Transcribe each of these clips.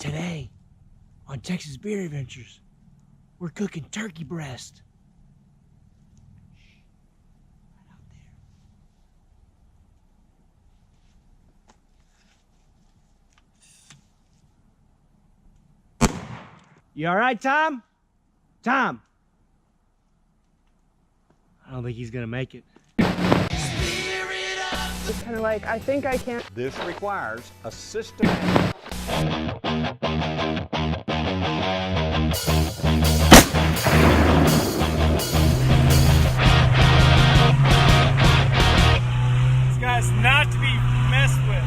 Today, on Texas Beer Adventures, we're cooking turkey breast. Right out there. You all right, Tom? Tom? I don't think he's gonna make it. It's kind of like, I think I can. This requires a system. This guy's not to be messed with.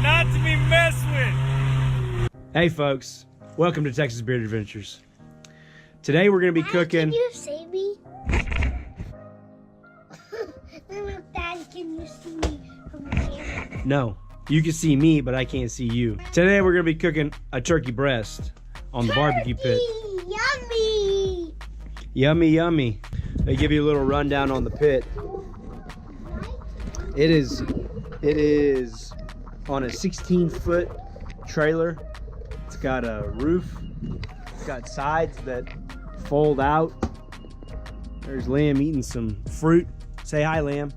Not to be messed with. Hey folks, welcome to Texas Beard Adventures. Today we're gonna be cooking. Can you see me? Dad, can you see me from here? No, you can see me, but I can't see you. Today we're gonna be cooking a turkey breast on the barbecue pit. Yummy! Yummy, yummy. They give you a little rundown on the pit. It is on a 16-foot trailer. It's got a roof. It's got sides that fold out. There's Liam eating some fruit. Say hi, Liam.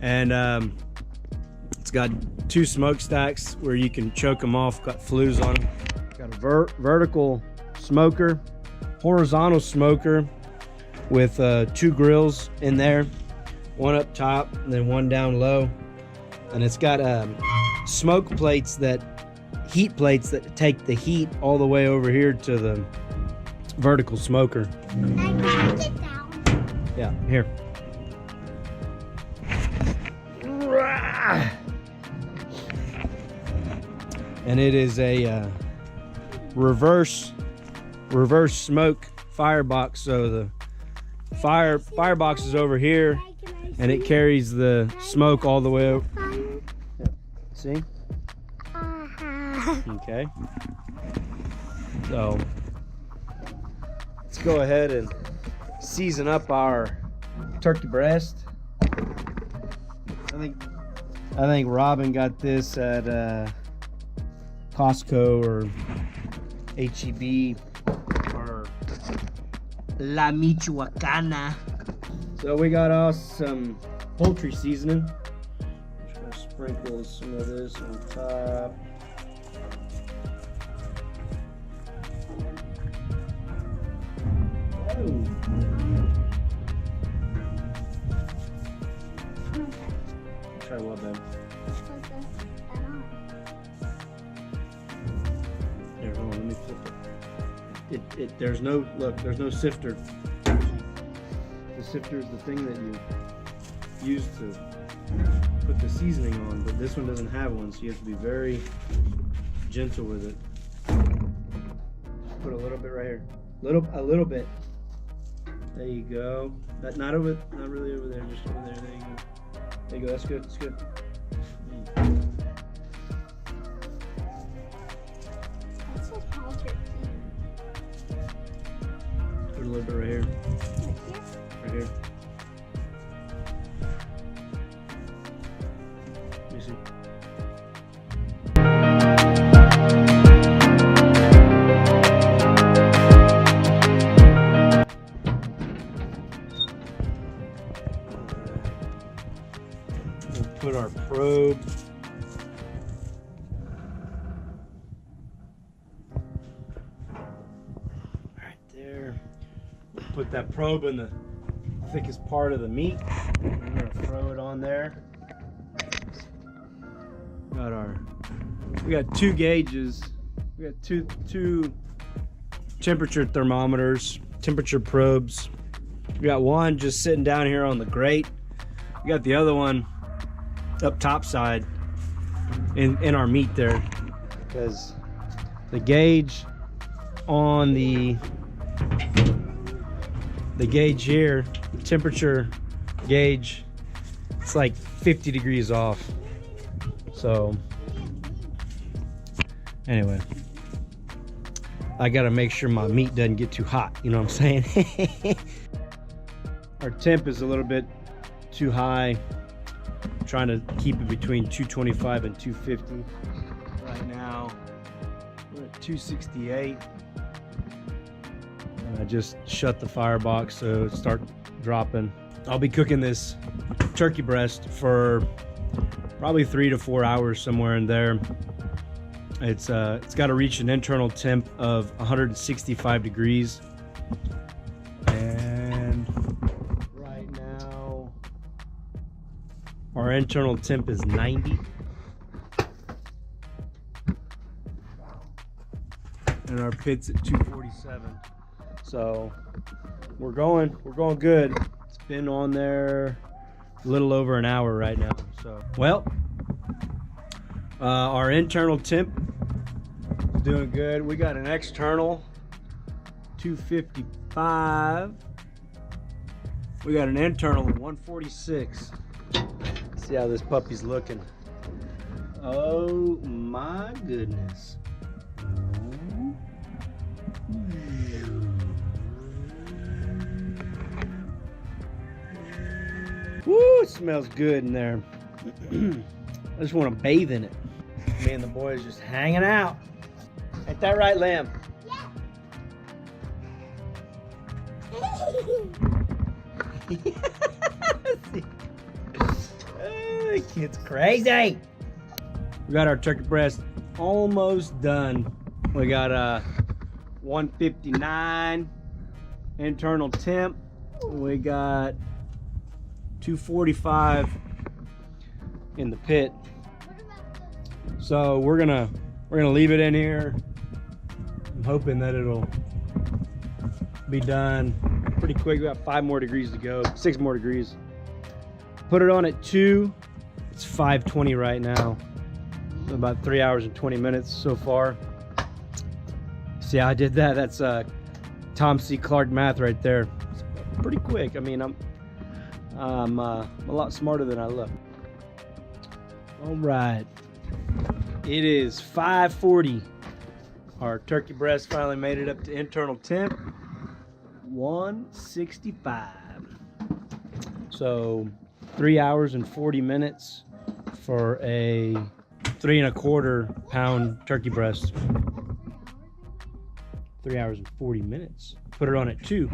And it's got 2 smokestacks where you can choke them off. Got flues on them. Got a vertical smoker, horizontal smoker with 2 grills in there, one up top and then one down low. And it's got smoke plates heat plates that take the heat all the way over here to the vertical smoker. I can sit down. Yeah, here. And it is a reverse smoke firebox. So the firebox is over here, and it carries the smoke all the way over. See? Okay. So let's go ahead and season up our turkey breast. I think Robin got this at Costco or HEB or La Michoacana. So we got us some poultry seasoning. Just gonna sprinkle some of this on top. Oh. Try what, babe? Here, hold on, let me flip it. There's no sifter. The sifter is the thing that you use to put the seasoning on, but this one doesn't have one, so you have to be very gentle with it. Put a little bit right here. A little bit. There you go. Not really over there, just over there. There you go. There you go, that's good, that's good. That's so small turkey. Put a little bit right here. Right here. Let me see. Put our probe right there. We'll put that probe in the thickest part of the meat. We're gonna throw it on there. We got 2 gauges. We got two temperature thermometers, temperature probes. We got one just sitting down here on the grate. We got the other one up top side in our meat there, because the gauge on the gauge here, the temperature gauge, it's like 50 degrees off. So anyway, I gotta make sure my meat doesn't get too hot, you know what I'm saying? Our temp is a little bit too high. trying to keep it between 225 and 250. Right now, we're at 268. And I just shut the firebox so it start dropping. I'll be cooking this turkey breast for probably 3 to 4 hours, somewhere in there. It's got to reach an internal temp of 165 degrees. And right now, our internal temp is 90. And our pit's at 247. So we're going good. It's been on there a little over an hour right now. So, well, our internal temp is doing good. We got an external 255. We got an internal 146. See how this puppy's looking. Oh my goodness. Woo, it smells good in there. I just want to bathe in it. Me and the boys just hanging out. Ain't that right, Lamb? Yeah. Kid's crazy. We got our turkey breast almost done. We got 159 internal temp. We got 245 in the pit. So we're gonna leave it in here. I'm hoping that it'll be done pretty quick. We got 5 more degrees to go, 6 more degrees. Put it on at 2. It's 5:20 right now. About 3 hours and 20 minutes so far. See how I did that? That's Tom C. Clark math right there. It's pretty quick. I mean, I'm a lot smarter than I look. All right, it is 5:40. Our turkey breast finally made it up to internal temp 165. So 3 hours and 40 minutes for a 3 1/4 pound turkey breast. 3 hours and 40 minutes. Put it on at 2.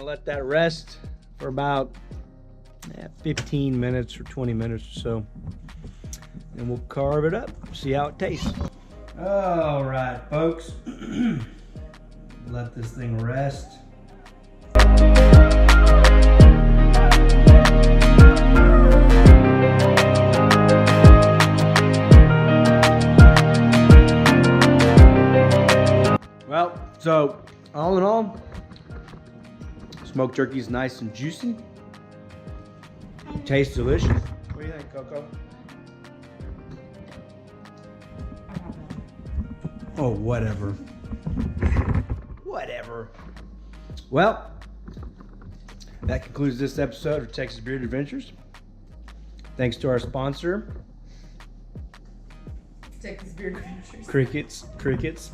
Let that rest for about 15 minutes or 20 minutes or so, and we'll carve it up, see how it tastes. All right, folks. Let this thing rest. Well, so all in all, smoked turkey is nice and juicy. Tastes delicious. What do you think, Coco? Oh, whatever. Whatever. Well, that concludes this episode of Texas Bearded Adventures. Thanks to our sponsor, Texas Bearded Adventures. Crickets. Crickets.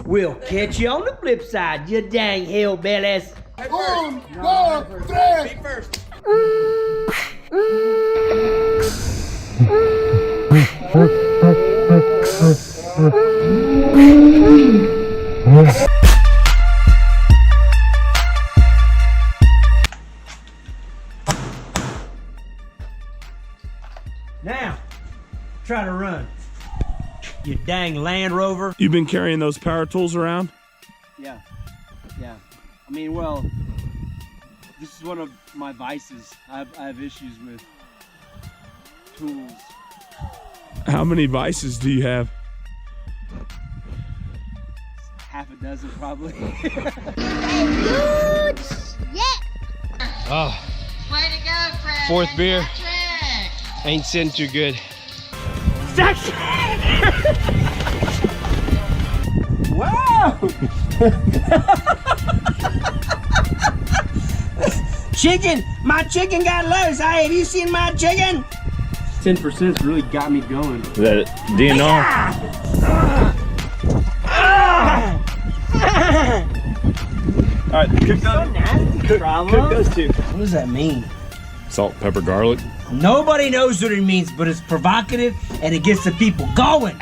We'll catch you on the flip side, you dang hillbillies. Boom, go, three. Feet first. Now, try to run. You dang Land Rover. You've been carrying those power tools around? Yeah. I mean, well, this is one of my vices. I have issues with tools. How many vices do you have? Half a dozen, probably. Good shit. Oh, Way to go, Fred. 4th beer. Patrick. Ain't sitting too good. Wow! Chicken! My chicken got loose. Hey, have you seen my chicken? 10% really got me going. Is that DNR? All right, cook those two. What does that mean? Salt, pepper, garlic. Nobody knows what it means, but it's provocative and it gets the people going.